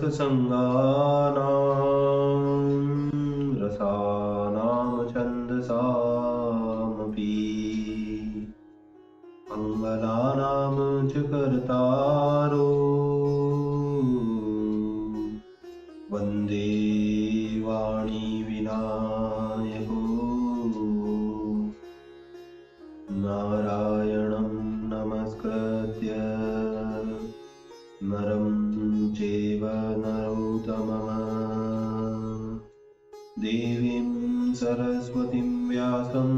सत्सङ्गानां रसानां छन्दसामपि मङ्गलानां च कर्तारो वन्दे वाणी विनायको नारायणं नमस्कृत्य नरं चैव नरोत्तमं देवीं सरस्वतीं व्यासं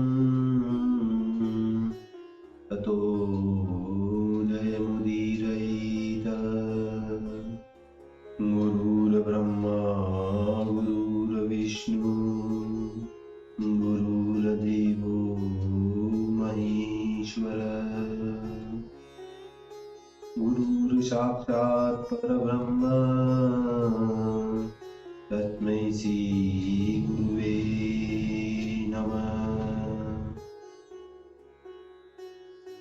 ततो जयमुदीरयेत्। गुरुर्ब्रह्मा गुरुर्विष्णु गुरुर्देवो महेश्वर गुरुर्साक्षात् परब्रह्म तस्मै श्री गुरुवे नमः।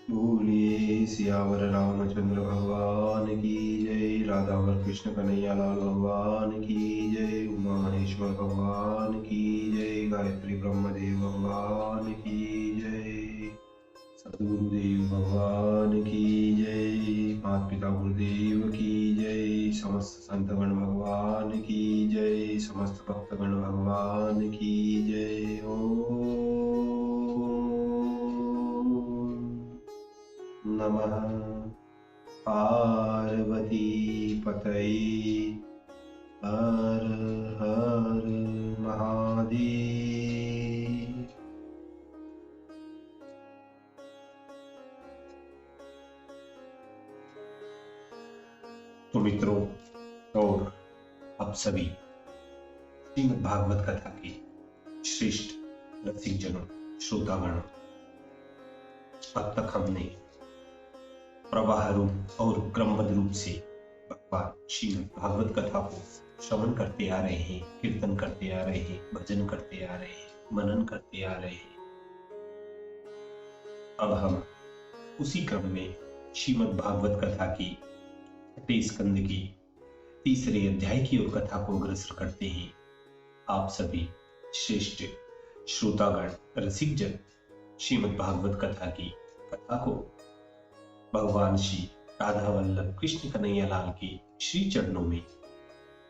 बोलिए सियावर रामचंद्र भगवान की जय, राधावर कृष्ण कन्हैया लाल भगवान की जय, उमा महेश्वर भगवान की जय, गायत्री ब्रह्मदेव भगवान की जय, सद्गुरुदेव भगवान की जय, माता पिता गुरुदेव की जय, समस्त संतगण भगवान की जय, समस्त भक्तगण भगवान की जय। ओम नमः पार्वती पतये हर हर महादेव। तो मित्रों और आप सभी श्रीमद् भागवत कथा के श्रेष्ठ रसिक जनों, श्रोतागणों, अब तक हमने प्रवाह रूप और क्रमबद्ध रूप से भगवान श्रीमद् भागवत कथा को श्रवण करते आ रहे हैं, कीर्तन करते आ रहे हैं, भजन करते आ रहे हैं, मनन करते आ रहे हैं। अब हम उसी क्रम में श्रीमद् भागवत कथा की छठे स्कंद की तीसरे अध्याय की ओर कथा को अग्रसर करते हैं। आप सभी श्रेष्ठ श्रोतागण, रसिक जन श्रीमद् भागवत कथा की कथा को भगवान श्री राधा वल्लभ कृष्ण कन्हैया लाल के श्री चरणों में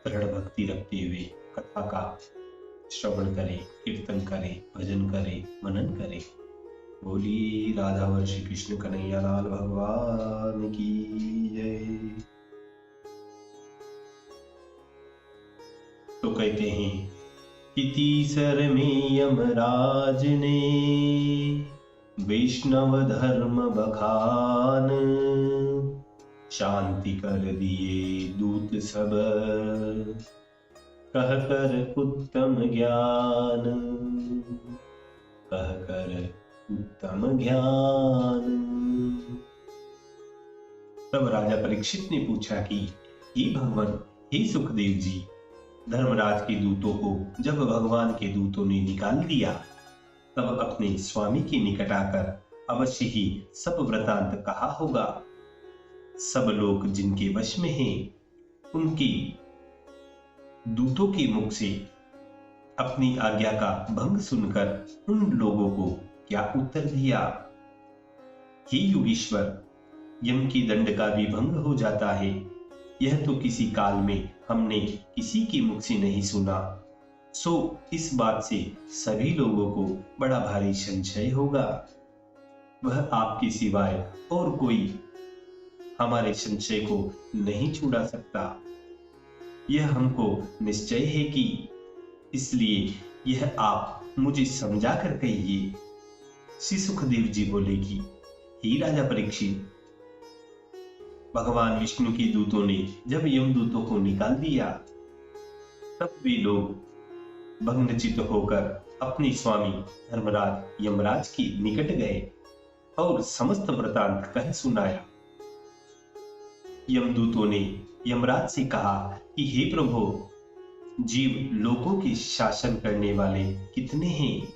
दृढ़ भक्ति रखते हुए कथा का श्रवण करें, कीर्तन करें, भजन करें, मनन करें। बोलिए राधा श्री कृष्ण कन्हैया लाल भगवान की जय। तो कहते हैं कि तीसर में यमराज ने वैष्णव धर्म बखान, शांति कर दिए दूत सब कह कर उत्तम ज्ञान, कह कर उत्तम ज्ञान। तब राजा परीक्षित ने पूछा कि हे भगवान, हे सुखदेव जी, धर्मराज के दूतों को जब भगवान के दूतों ने निकाल दिया तब अपने स्वामी के निकट आकर अवश्य ही सब वृतांत कहा होगा। सब लोग जिनके वश में हैं उनके दूतों के मुख से अपनी आज्ञा का भंग सुनकर उन लोगों को क्या उत्तर दिया। हे योगीश्वर, यम की दंड का भी भंग हो जाता है, यह तो किसी काल में हमने किसी के मुख से नहीं सुना। सो इस बात से सभी लोगों को बड़ा भारी संशय होगा। वह आपके सिवाय और कोई हमारे संशय को नहीं छुड़ा सकता, यह हमको निश्चय है कि, इसलिए यह आप मुझे समझा कर कहिए। श्री सुखदेव जी बोले कि हे राजा परीक्षित, भगवान विष्णु के दूतों ने जब यमदूतों को निकाल दिया तब वे लोग भग्नचित्त होकर अपने स्वामी धर्मराज यमराज के निकट गए और समस्त वृतांत कह सुनाया। यमदूतों ने यमराज से कहा कि हे प्रभु, जीव लोगों के शासन करने वाले कितने हैं?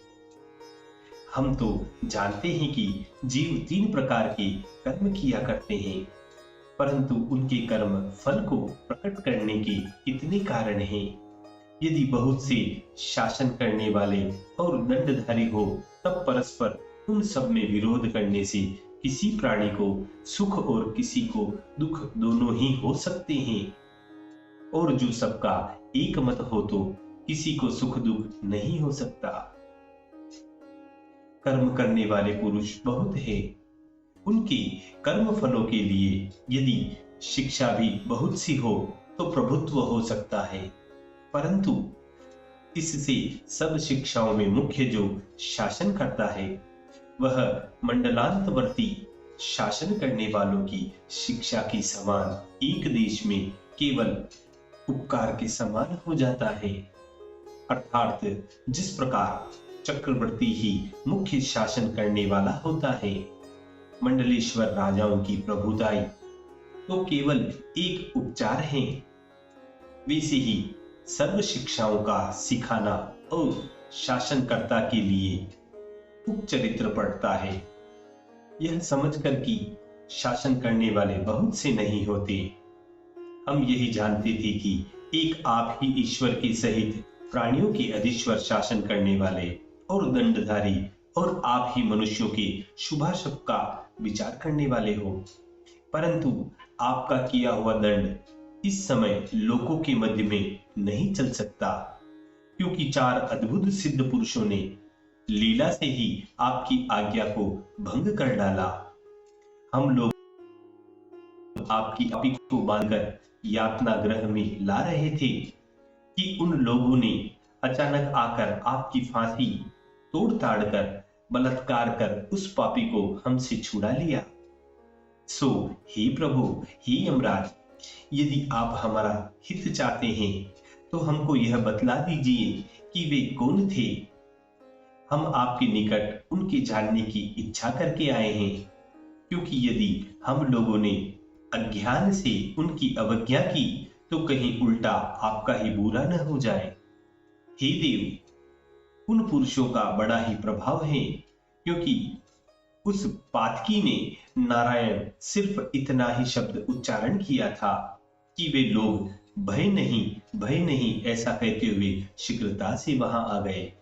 हम तो जानते हैं कि जीव 3 प्रकार के कर्म किया करते हैं, परंतु उनके कर्म फल को प्रकट करने के कितने कारण हैं। यदि बहुत से शासन करने वाले और दंडधारी हो, तब परस्पर उन सब में विरोध करने से किसी प्राणी को सुख और किसी को दुख दोनों ही हो सकते हैं। और जो सबका एक मत हो तो किसी को सुख दुख नहीं हो सकता। कर्म करने वाले पुरुष बहुत है, उनके कर्म फलों के लिए यदि शिक्षा भी बहुत सी हो तो प्रभुत्व हो सकता है, परंतु इससे सब शिक्षाओं में मुख्य जो शासन करता है वह मंडलांतवर्ती शासन करने वालों की शिक्षा की समान एक देश में केवल उपकार के समान हो जाता है। अर्थात जिस प्रकार चक्रवर्ती ही मुख्य शासन करने वाला होता है, मंडलेश्वर राजाओं की प्रभुताई तो केवल एक उपचार है, वैसे ही सर्व शिक्षाओं का सिखाना और शासनकर्ता के लिए उपचरित्र पड़ता है। यह समझकर कि शासन करने वाले बहुत से नहीं होते, हम यही जानते थे कि एक आप ही ईश्वर के सहित प्राणियों के अधीश्वर शासन करने वाले और दंडधारी और आप ही मनुष्यों के शुभाशुभ का विचार करने वाले हो। परंतु आपका किया हुआ दंड इस समय लोगों के मध्य में नहीं चल सकता, क्योंकि 4 अद्भुत सिद्ध पुरुषों ने लीला से ही आपकी आज्ञा को भंग कर डाला। हम लोग आपकी पापी को बांधकर यातना गृह में ला रहे थे कि उन लोगों ने अचानक आकर आपकी फांसी तोड़ ताड़ कर बलात्कार कर उस पापी को हमसे छुड़ा लिया। सो हे प्रभु, हे यमराज, यदि आप हमारा हित चाहते हैं तो हमको यह बतला दीजिए कि वे कौन थे। हम आपके निकट उनके जानने की इच्छा करके आए हैं, क्योंकि यदि हम लोगों ने अज्ञान से उनकी अवज्ञा की तो कहीं उल्टा आपका ही बुरा न हो जाए। हे देव, उन पुरुषों का बड़ा ही प्रभाव है, क्योंकि उस पातकी ने नारायण सिर्फ इतना ही शब्द उच्चारण किया था कि वे लोग भय नहीं ऐसा कहते हुए शीघ्रता से वहां आ गए।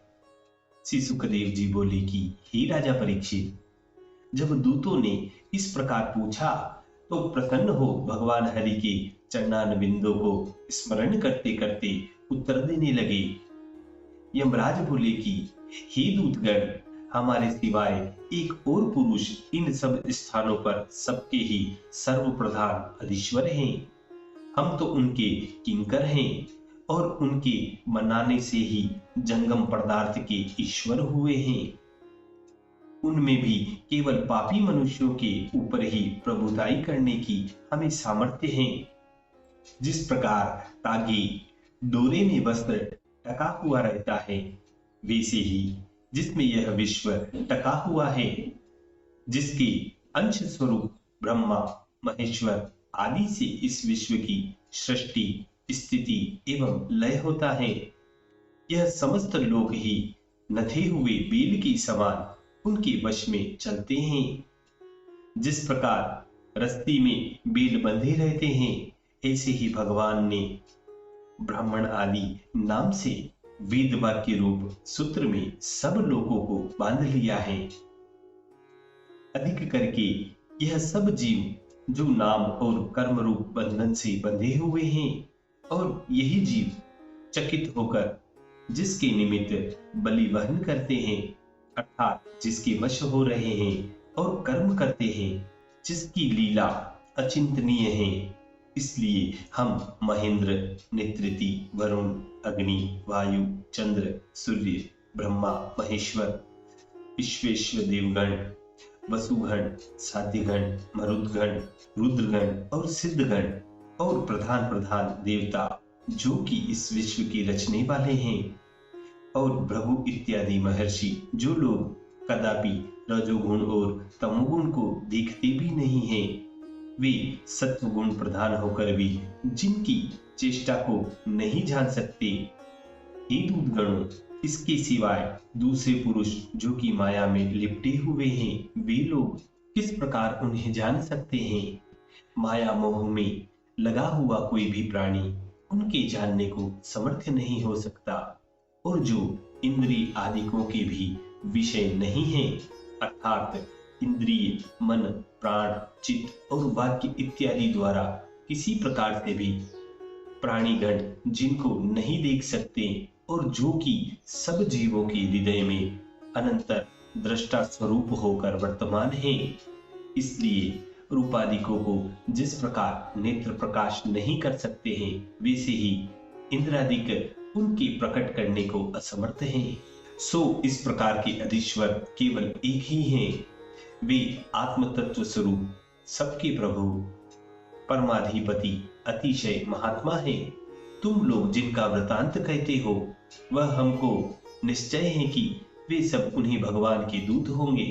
श्री सुखदेव जी बोले कि हे राजा परीक्षित, जब दूतों ने इस प्रकार पूछा तो प्रसन्न हो भगवान हरि के चरणान बिंदु को स्मरण करते करते उत्तर देने लगे। यमराज बोले कि हे दूतगण, हमारे सिवाय एक और पुरुष इन सब स्थानों पर सबके ही सर्वप्रधान अधीश्वर हैं। हम तो उनके किंकर हैं और उनके मनाने से ही जंगम पदार्थ के ईश्वर हुए हैं। उनमें भी केवल पापी मनुष्यों के ऊपर ही प्रभुताई करने की हमें सामर्थ्य है। जिस प्रकार तागे डोरे में वस्त्र टका हुआ रहता है, वैसे ही जिसमें यह विश्व टका हुआ है, जिसके अंश स्वरूप ब्रह्मा महेश्वर आदि से इस विश्व की सृष्टि स्थिति एवं लय होता है, यह समस्त लोग ही नथे हुए बेल के समान उनके वश में चलते हैं। जिस प्रकार रस्ती में बेल बंधे रहते हैं, ऐसे ही भगवान ने ब्राह्मण आदि नाम से वेद वाक्य रूप सूत्र में सब लोगों को बांध लिया है। अधिक करके यह सब जीव जो नाम और कर्म रूप बंधन से बंधे हुए हैं, और यही जीव चकित होकर जिसके निमित्त बलि वहन करते हैं, अर्थात जिसके वश हो रहे हैं और कर्म करते हैं, जिसकी लीला अचिंतनीय है, इसलिए हम महेंद्र, नेत्रिति, वरुण, अग्नि, वायु, चंद्र, सूर्य, ब्रह्मा, महेश्वर, विश्वेश्वर देवगण, वसुगण, साध्यगण, मरुदगण, रुद्रगण और सिद्धगण और प्रधान प्रधान देवता जो कि इस विश्व के रचने वाले हैं, और भृगु इत्यादि महर्षि जो लोग कदापि रजोगुण और तमोगुण को देखते भी नहीं हैं, वे सत्वगुण प्रधान होकर भी जिनकी चेष्टा को नहीं जान सकते। हे दूतगणों, इसके सिवाय दूसरे पुरुष जो कि माया में लिपटे हुए हैं, वे लोग किस प्रकार उन्हें जान सकते हैं। माया मोह में लगा हुआ कोई भी प्राणी उनके जानने को समर्थ नहीं हो सकता, और जो इंद्रिय आदिकों के भी विषय नहीं है, अर्थात इंद्रिय, मन, प्राण, चित्त और वाक्य इत्यादि द्वारा किसी प्रकार से भी प्राणीगण जिनको नहीं देख सकते और जो कि सब जीवों के हृदय में अनंतर दृष्टा स्वरूप होकर वर्तमान है, इसलिए रूपादिकों को जिस प्रकार नेत्र प्रकाश नहीं कर सकते हैं, वैसे ही इंद्रादिक उनके प्रकट करने को असमर्थ हैं। सो इस प्रकार के अधीश्वर केवल एक ही हैं, वे आत्म तत्व स्वरूप, सबके प्रभु, परमाधिपति, अतिशय महात्मा है। तुम लोग जिनका वृतांत कहते हो, वह हमको निश्चय है कि वे सब उन्हीं भगवान के दूत होंगे,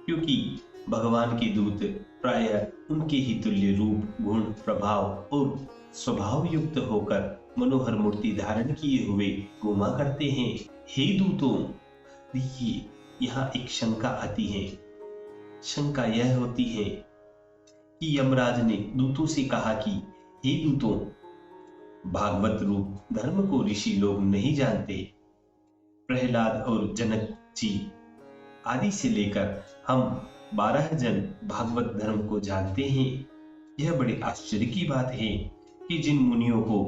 क्योंकि भगवान के दूत प्रायः उनके ही तुल्य रूप, गुण, प्रभाव और स्वभाव युक्त होकर मनोहर मूर्ति धारण किए हुए घूमा करते हैं। हे दूतों, देखिए यहाँ एक शंका आती है। शंका यह होती है कि यमराज ने दूतों से कहा कि हे दूतों, भागवत रूप धर्म को ऋषि लोग नहीं जानते। प्रहलाद और जनक जी आदि से लेकर हम 12 जन भागवत धर्म को जानते हैं। यह बड़े आश्चर्य की बात है कि जिन मुनियों को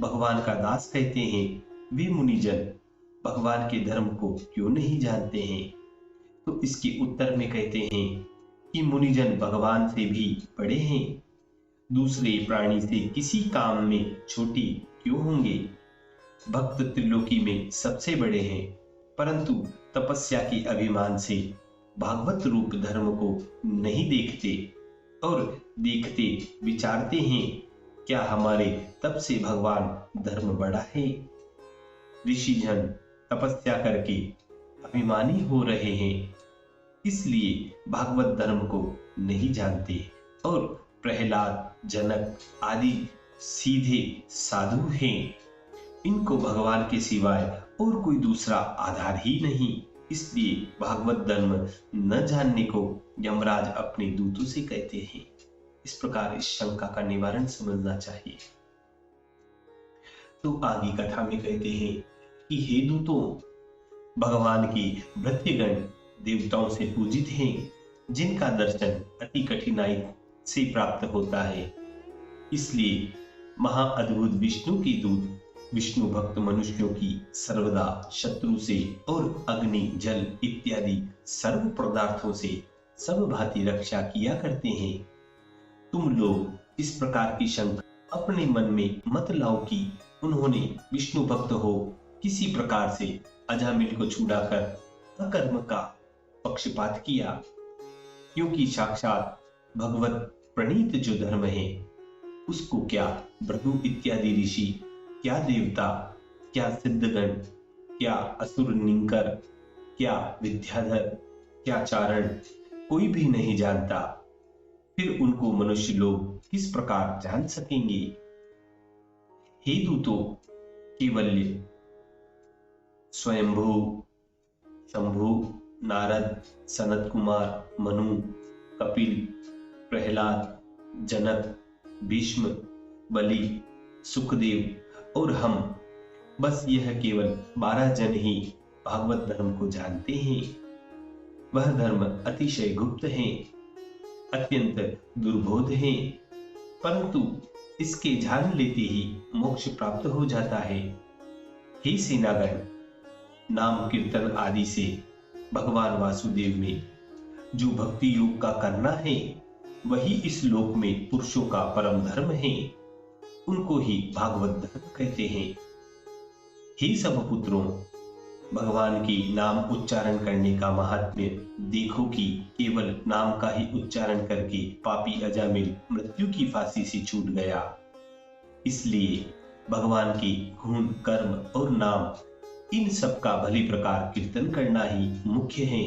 भगवान का दास कहते हैं, वे मुनिजन भगवान के धर्म को क्यों नहीं जानते हैं। तो इसके उत्तर में कहते हैं कि मुनिजन भगवान से भी बड़े हैं, दूसरे प्राणी से किसी काम में छोटे क्यों होंगे। भक्त त्रिलोकी में सबसे बड़े हैं, परंतु तपस्या के अभिमान से भागवत रूप धर्म को नहीं देखते और देखते विचारते हैं क्या हमारे तप से भगवान धर्म बड़ा है। ऋषि जन तपस्या करके अभिमानी हो रहे हैं, इसलिए भागवत धर्म को नहीं जानते, और प्रहलाद, जनक आदि सीधे साधु हैं। इनको भगवान के सिवाय और कोई दूसरा आधार ही नहीं, इसलिए भागवत धर्म न जानने को यमराज अपने दूतों से कहते हैं। इस प्रकार इस शंका का निवारण समझना चाहिए। तो आगे कथा में कहते हैं कि हे दूतों, भगवान की भृत्यगण देवताओं से पूजित हैं, जिनका दर्शन अति कठिनाई से प्राप्त होता है। इसलिए महाअद्भुत विष्णु की दूत विष्णु भक्त मनुष्यों की सर्वदा शत्रु से और अग्नि, जल इत्यादि सर्व पदार्थों से सब भांति रक्षा किया करते हैं। तुम लोग इस प्रकार की शंका अपने मन में मत लाओ कि उन्होंने विष्णु भक्त हो किसी प्रकार से अजामिल को छुड़ाकर अकर्म का पक्षपात किया, क्योंकि साक्षात भगवत प्रणीत जो धर्म है, उसको क्या भृगु इत्यादि ऋषि, क्या देवता, क्या सिद्धगण, क्या असुर निंकर, क्या विद्याधर, क्या चारण, कोई भी नहीं जानता। फिर उनको मनुष्य लोग किस प्रकार जान सकेंगे। हे दूतों, केवल्य, स्वयंभू, शंभु, नारद, सनत कुमार, मनु, कपिल, प्रहलाद, जनक, भीष्म, बलि, सुखदेव और हम, बस यह केवल 12 जन ही भागवत धर्म को जानते हैं। वह धर्म अतिशय गुप्त है, अत्यंत दुर्बोध है, परंतु इसके जान लेते ही मोक्ष प्राप्त हो जाता है। हे सेनागण, नाम कीर्तन आदि से भगवान वासुदेव में जो भक्ति योग का करना है, वही इस लोक में पुरुषों का परम धर्म है, उनको ही भागवत धर्म कहते हैं। हे सब पुत्रों, भगवान की नाम उच्चारण करने का महात्म्य देखो कि केवल नाम का ही उच्चारण करके पापी अजामिल मृत्यु की फांसी से छूट गया। इसलिए भगवान के गुण, कर्म और नाम, इन सब का भली प्रकार कीर्तन करना ही मुख्य है।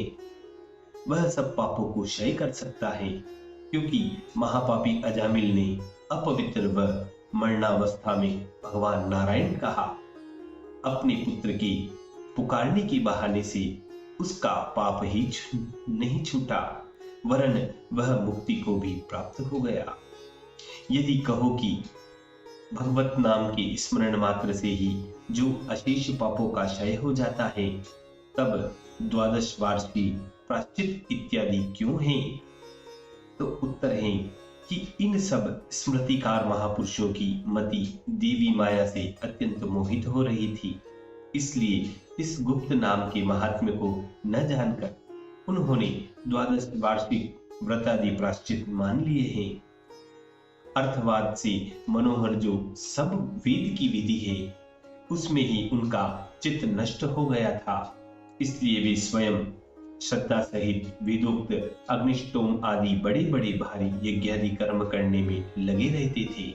वह सब पापों को क्षय कर सकता है, क्योंकि महापापी अजामिल ने अपवित्र व मरणावस्था में भगवान नारायण कहा। अपने पुत्र के पुकारने के बहाने से उसका पाप ही नहीं छूटा, वरन वह मुक्ति को भी प्राप्त हो गया। यदि कहो कि भगवत नाम के स्मरण मात्र से ही जो अशेष पापों का क्षय हो जाता है, तब 12 वार्षिक प्रायश्चित इत्यादि क्यों हैं? तो उत्तर है कि इन सब स्मृतिकार महापुरुषों की मति देवी माया से अत्यंत मोहित हो रही थी। इसलिए इस गुप्त नाम के महात्म्य को न जानकर उन्होंने 12 वार्षिक व्रतादि प्रायश्चित मान लिए हैं। अर्थवाद से मनोहर जो सब वेद की विधि है, उसमें ही उनका चित्त नष्ट हो गया था। इसलिए वे स्वयं श्रद्धा सहित वेदोक्त अग्निष्टोम आदि बड़े बड़े भारी यज्ञादि कर्म करने में लगे रहते थे।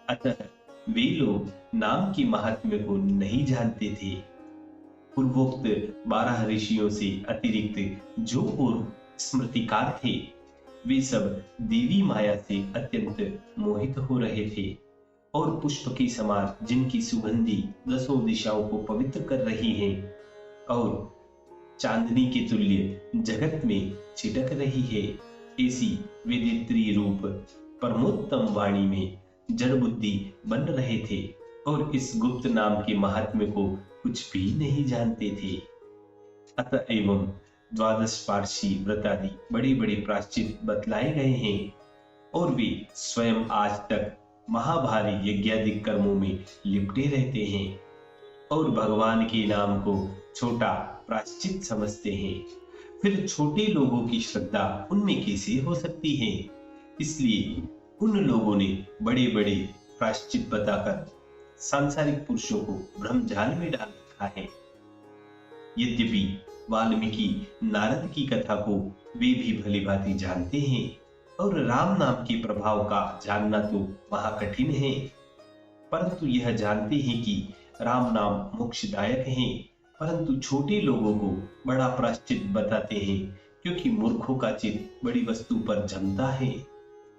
अतः वे लोग नाम की महात्म्य को नहीं जानते थे। पूर्वोक्त 12 ऋषियों से अतिरिक्त जो पूर्व स्मृतिकार थे, वे सब देवी माया से अत्यंत मोहित हो रहे थे और पुष्प के समान जिनकी सुगंधी 10 दिशाओं को पवित्र कर रही है और चांदनी के तुल्य जगत में छिटक रही है, ऐसी वेदित्री रूप परमोत्तम वाणी में जड़ बुद्धि बन रहे थे और इस गुप्त नाम के महात्म्य को कुछ भी नहीं जानते थे। अतः एवं 12 वार्षिक व्रतादि बड़े बड़े प्रायश्चित बतलाए गए हैं और वे स्वयं आज तक महाभारी यज्ञादि कर्मों में लिपटे रहते हैं और भगवान के नाम को छोटा प्रायश्चित समझते हैं। फिर छोटे लोगों की श्रद्धा उनमें कैसे हो सकती है? इसलिए उन लोगों ने बड़े बड़े प्रायश्चित बताकर सांसारिक पुरुषों को भ्रमजाल में डाल रखा है। यद्यपि वाल्मीकि नारद की कथा को वे भी भली भांति जानते हैं और राम नाम के प्रभाव का जानना तो महाकठिन है, परंतु यह जानते हैं कि राम नाम मोक्षदायक है। परंतु छोटे लोगों को बड़ा प्रायश्चित बताते हैं, क्योंकि मूर्खों का चित्त बड़ी वस्तु पर जमता है।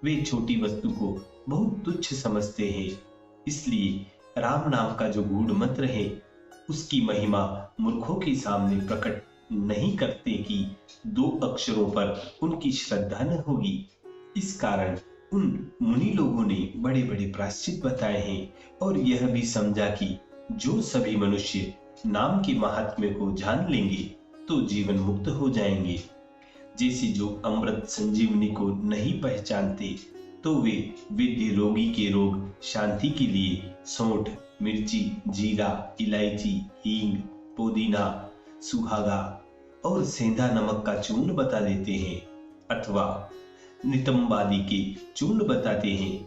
वे छोटी वस्तु को बहुत तुच्छ समझते हैं। इसलिए राम नाम का जो गूढ़ मंत्र है, उसकी महिमा मूर्खों के सामने प्रकट नहीं करते कि 2 अक्षरों पर उनकी श्रद्धा न होगी। इस कारण उन मुनि लोगों ने बड़े बड़े प्रायश्चित बताए हैं और यह भी समझा कि जो सभी मनुष्य नाम के महात्म्य को जान लेंगे तो जीवन मुक्त हो जाएंगे। जैसे जो अमृत संजीवनी को नहीं पहचानते, तो वे विद्य रोगी के रोग शांति के लिए सौंठ, मिर्ची, जीरा, इलायची, हींग, पुदीना, सुहागा और सेंधा नमक का चूर्ण बता देते हैं अथवा नितंबादि के चूर्ण बताते हैं।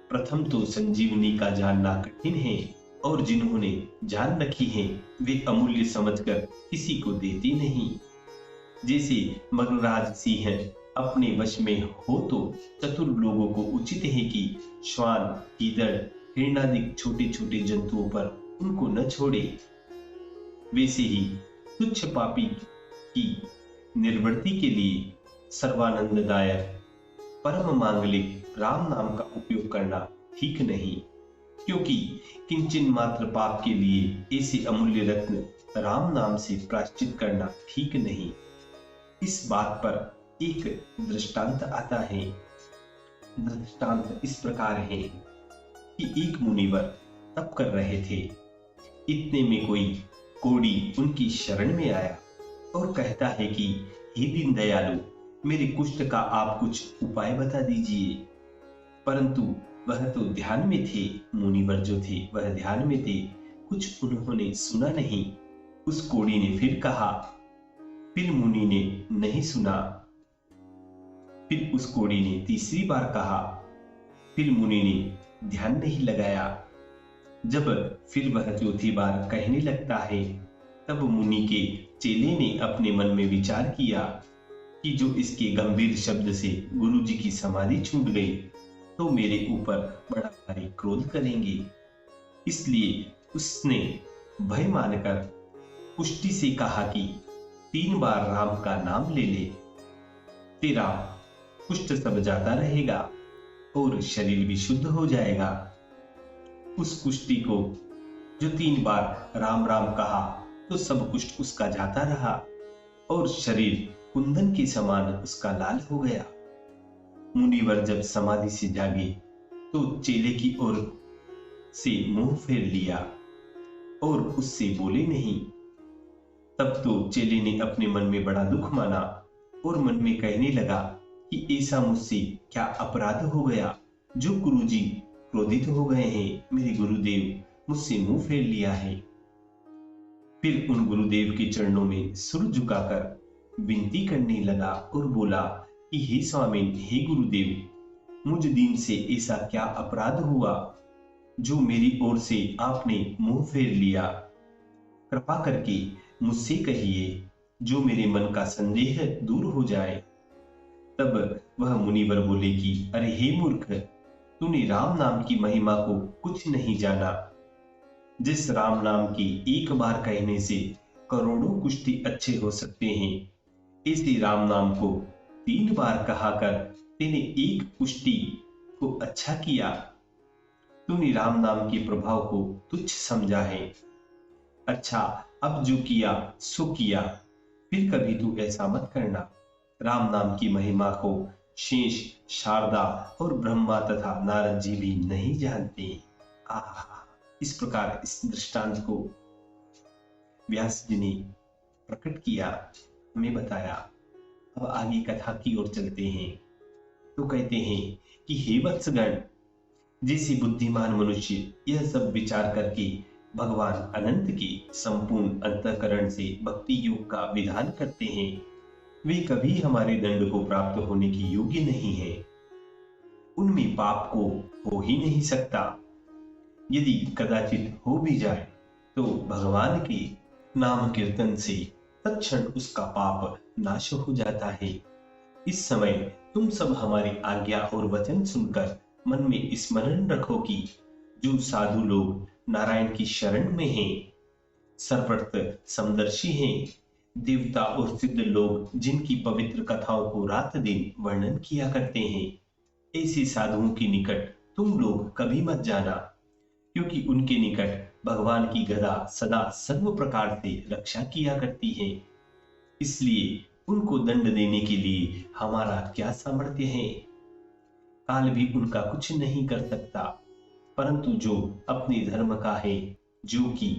प्रथम तो संजीवनी का जानना कठिन है और जिन्होंने जान रखी है वे अमूल्य समझकर किसी को देते नहीं। जैसे मगरराज सिंह अपने वश में हो तो चतुर लोगों को उचित है कि श्वान, गीदड़, हिरणादि छोटे छोटे जंतुओं पर उनको न छोड़े। वैसे ही तुच्छ पापी की निर्वृत्ति के लिए सर्वानंददायक परम मांगलिक राम नाम का उपयोग करना ठीक नहीं, क्योंकि किंचन मात्र पाप के लिए ऐसे अमूल्य रत्न राम नाम से प्रायश्चित करना ठीक नहीं। इस बात पर एक दृष्टांत आता है। दृष्टांत इस प्रकार है कि एक मुनिवर तप कर रहे थे। इतने में कोई कोढ़ी उनकी शरण में आया और कहता है कि हे दीन दयालु, मेरे कुष्ठ का आप कुछ उपाय बता दीजिए। परंतु वह तो ध्यान में थे। मुनिवर जो थे वह ध्यान में थे, कुछ उन्होंने सुना नहीं। उस कोढ़ी ने फिर कहा, फिर मुनि ने नहीं सुना। फिर उस कोढ़ी ने तीसरी बार कहा, फिर मुनि ने ध्यान नहीं लगाया। जब फिर वह चौथी बार कहने लगता है, तब मुनि के चेले ने अपने मन में विचार किया कि जो इसके गंभीर शब्द से गुरु जी की समाधि छूट गई तो मेरे ऊपर बड़ा भारी क्रोध करेंगे। इसलिए उसने भय मानकर पुष्टि से कहा कि 3 बार राम का नाम ले ले, तेरा कुष्ठ सब जाता रहेगा और शरीर भी शुद्ध हो जाएगा। उस कुष्ठी को जो 3 बार राम राम कहा तो सब कुष्ठ उसका जाता रहा और शरीर कुंदन के समान उसका लाल हो गया। मुनिवर जब समाधि से जागे तो चेले की ओर से मुंह फेर लिया और उससे बोले नहीं। तब तो चेले ने अपने मन में बड़ा दुख माना और मन में कहने लगा कि ऐसा मुझसे क्या अपराध हो गया जो गुरुजी क्रोधित हो गए हैं। मेरे गुरुदेव मुझसे मुंह फेर लिया है। फिर उन गुरुदेव के चरणों में सिर झुकाकर विनती करने लगा और बोला कि हे स्वामी, हे गुरुदेव, मुझ दीन से ऐसा क्या अपराध हुआ जो मेरी ओर से आपने मुंह फेर लिया। कृपा करके मुझसे कहिए जो मेरे मन का संदेह दूर हो जाए। तब वह मुनिवर बोले कि अरे हे मूर्ख, तूने राम नाम की महिमा को कुछ नहीं जाना। जिस राम नाम की एक बार कहने से करोड़ों कुष्ठी अच्छे हो सकते हैं, इसी राम नाम को 3 बार कहा कर तेने एक कुष्ठी को अच्छा किया। तूने राम नाम के प्रभाव को तुच्छ समझा है। अच्छा, अब जो किया सो किया, फिर कभी तू ऐसा मत करना। राम नाम की महिमा को शेष, शारदा और ब्रह्मा तथा नारद जी भी नहीं जानते। इस प्रकार इस दृष्टांत को व्यास जी ने प्रकट किया, हमें बताया। अब आगे कथा की ओर चलते हैं। तो कहते हैं कि हे वत्सगण, जैसे बुद्धिमान मनुष्य यह सब विचार करके भगवान अनंत के संपूर्ण अंतःकरण से भक्ति योग का विधान करते हैं, वे कभी हमारे दंड को प्राप्त होने की योग्य नहीं है। उनमें पाप को हो ही नहीं सकता। यदि कदाचित हो भी जाए तो भगवान के नाम कीर्तन से तत्क्षण उसका पाप नाश हो जाता है। इस समय तुम सब हमारी आज्ञा और वचन सुनकर मन में स्मरण रखो कि जो साधु लोग नारायण की शरण में हैं, सर्वत्र समदर्शी हैं, देवता और सिद्ध लोग जिनकी पवित्र कथाओं को रात दिन वर्णन किया करते हैं, ऐसे साधुओं के निकट तुम लोग कभी मत जाना, क्योंकि उनके निकट भगवान की गदा सदा सर्व प्रकार से रक्षा किया करती है। इसलिए उनको दंड देने के लिए हमारा क्या सामर्थ्य है। काल भी उनका कुछ नहीं कर सकता, परंतु जो अपने धर्म का है, जो कि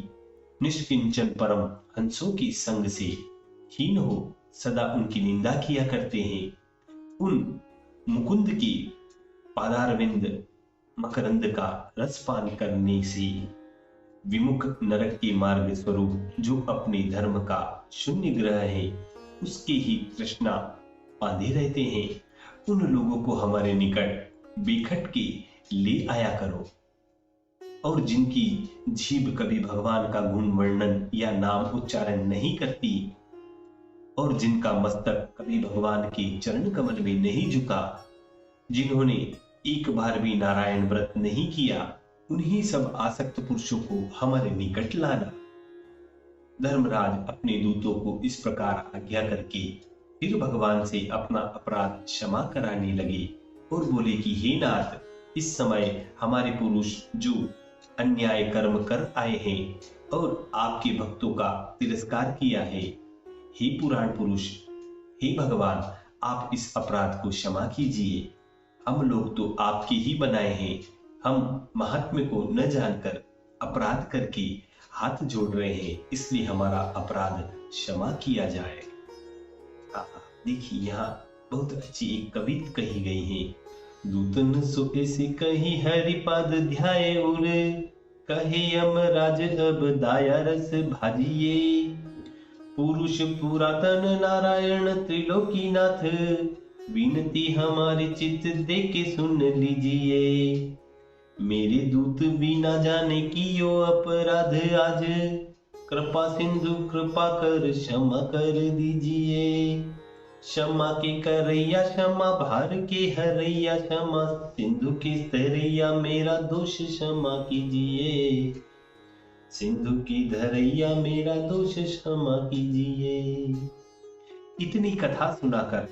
निष्किंचन परम हंसों की संग से हीन हो, सदा उनकी निंदा किया करते हैं, उन मुकुंद की पादारविंद मकरंद का रसपान करने से विमुख नरक के मार्ग स्वरूप जो अपने धर्म का शून्य ग्रह है, उसके ही तृष्णा बांधे रहते हैं, उन लोगों को हमारे निकट बेखट के ले आया करो। और जिनकी जीभ कभी भगवान का गुण वर्णन या नाम उच्चारण नहीं करती और जिनका मस्तक कभी भगवान के चरण कमल में नहीं झुका, जिन्होंने एक बार भी नारायण व्रत नहीं किया, उन्हीं सब आसक्त पुरुषों को हमारे निकट लाना। धर्मराज अपने दूतों को इस प्रकार आज्ञा करके फिर भगवान से अपना अपराध क्षमा कराने लगे और बोले कि हे नाथ, इस समय हमारे पुरुष जो अन्याय कर्म कर आए हैं और आपके भक्तों का तिरस्कार किया है, हे पुराण पुरुष, हे भगवान, आप इस अपराध को क्षमा कीजिए। हम लोग तो आपके ही बनाए हैं, हम महात्म्य को न जानकर अपराध करके हाथ जोड़ रहे हैं, इसलिए हमारा अपराध क्षमा किया जाए। देखिए, यहाँ बहुत अच्छी एक कविता कही गई है। दूतन सो ऐसे कही हरिपद ध्याए उर, कहे यमराज अब दाया रस भाजिए। पुरुष पुरातन नारायण त्रिलोकीनाथ, विनती हमारी चित्त दे के सुन लीजिए। मेरे दूत बिना जाने की यो अपराध आज, कृपा सिंधु कृपा कर क्षमा कर दीजिए। क्षमा के करैया क्षमा, भार के हरैया क्षमा, सिंधु की तरैया मेरा दोष क्षमा कीजिए। सिंधु की धरैया मेरा दोष क्षमा कीजिए। इतनी कथा सुनाकर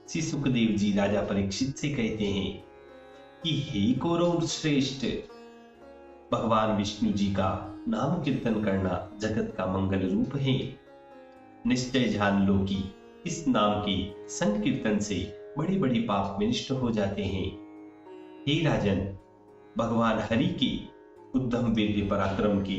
श्री सुखदेव जी राजा परीक्षित से कहते हैं कि हे कौरव श्रेष्ठ, भगवान विष्णु जी का नाम कीर्तन करना जगत का मंगल रूप है। निश्चय जान लो कि इस नाम के संकीर्तन से बड़े बड़े पाप विनष्ट हो जाते हैं। हे राजन, भगवान हरि के उद्धम वीर्य पराक्रम के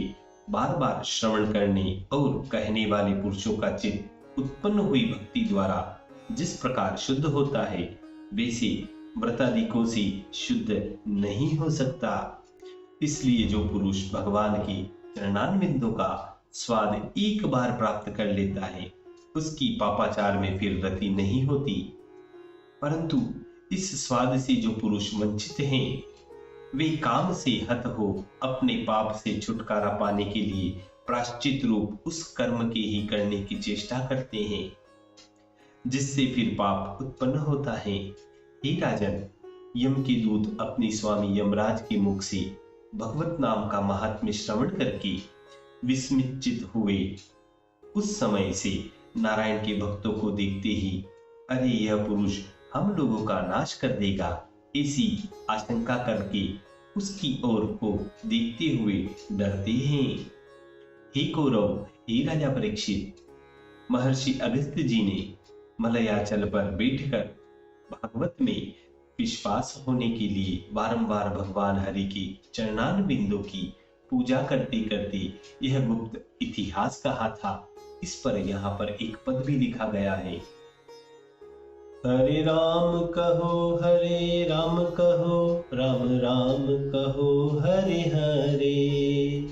बार बार श्रवण करने और कहने वाले पुरुषों का चित्त उत्पन्न हुई भक्ति द्वारा जिस प्रकार शुद्ध होता है, वैसे व्रतादिकों से शुद्ध नहीं हो सकता। इसलिए जो पुरुष भगवान के चरणारविंदों का स्वाद एक बार प्राप्त कर लेता है, उसकी पापाचार में फिर रति नहीं होती। परंतु इस स्वाद से जो पुरुष वंचित हैं, वे काम से हत हो अपने पाप से छुटकारा पाने के लिए प्रायश्चित रूप उस कर्म के ही करने की चेष्टा करते हैं, जिससे फिर पाप उत्पन्न होता है। हे राजन, यम के दूत अपने स्वामी यमराज के मुख से भगवत नाम का महात्म्य श्रवण करके विस्मित हुए। उस समय से नारायण के भक्तों को देखते ही अरे यह पुरुष हम लोगों का नाश कर देगा, ऐसी आशंका करके उसकी ओर को देखते हुए डरते हैं। हे कौरव, हे राजा परीक्षित, महर्षि अगस्त्य जी ने मलयाचल पर बैठकर भागवत में विश्वास होने के लिए बारंबार भगवान हरि के चरणारविंदों की पूजा करते करते यह गुप्त इतिहास कहा था। इस पर यहाँ पर एक पद भी लिखा गया है। हरे राम कहो, हरे राम कहो, राम राम कहो, हरे हरे।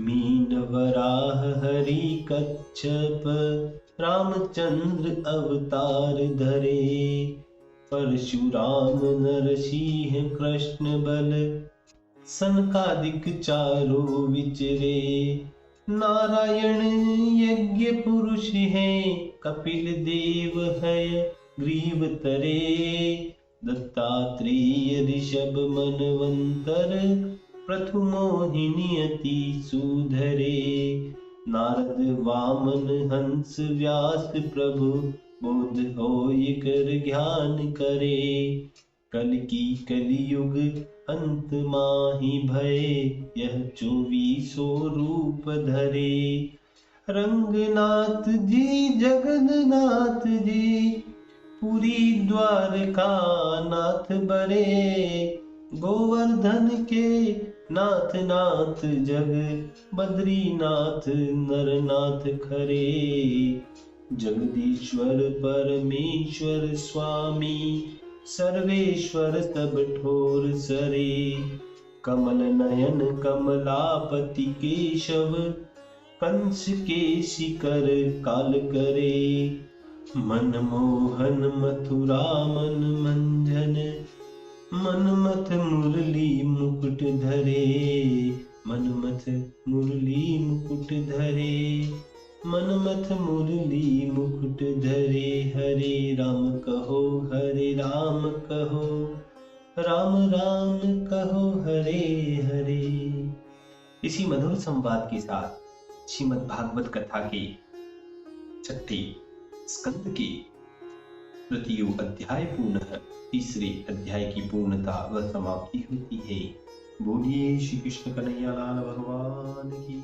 मीन वराह हरि कच्छप, रामचंद्र अवतार धरे। परशुराम नरसिंह कृष्ण बल, सनकादिक चारों विचरे। नारायण यज्ञ पुरुष हैं, कपिल देव है ग्रीव तरे। दत्तात्रेय ऋषभ मनवंतर, प्रथुमोहिनी अति सुधरे। नारद वामन हंस व्यास प्रभु, बोध होय कर ज्ञान करे। कल की कलियुग अंत माहि भय, यह 24 रूप धरे। रंगनाथ जी जगन्नाथ जी, पुरी द्वारका नाथ बरे। गोवर्धन के नाथ नाथ जग, बद्रीनाथ नरनाथ खरे। जगदीश्वर परमेश्वर स्वामी, सर्वेश्वर सब ठोर सरे। कमल नयन कमलापति केशव, कंस के शिकर काल करे। मनमोहन मथुरा मन मंजन, मनमथ मुरली मुकुट धरे। मनमथ मुरली मुकुट धरे, मनमथ मुरली मुकुट धरे। हरे राम कहो, हरे राम कहो, राम राम कहो, हरे हरे। इसी मधुर संवाद के साथ श्रीमद् भागवत कथा के छठे स्कंद के तृतीय अध्याय पूर्ण तीसरे अध्याय की पूर्णता व समाप्ति होती है। बोलिए श्री कृष्ण कन्हैया लाल भगवान की।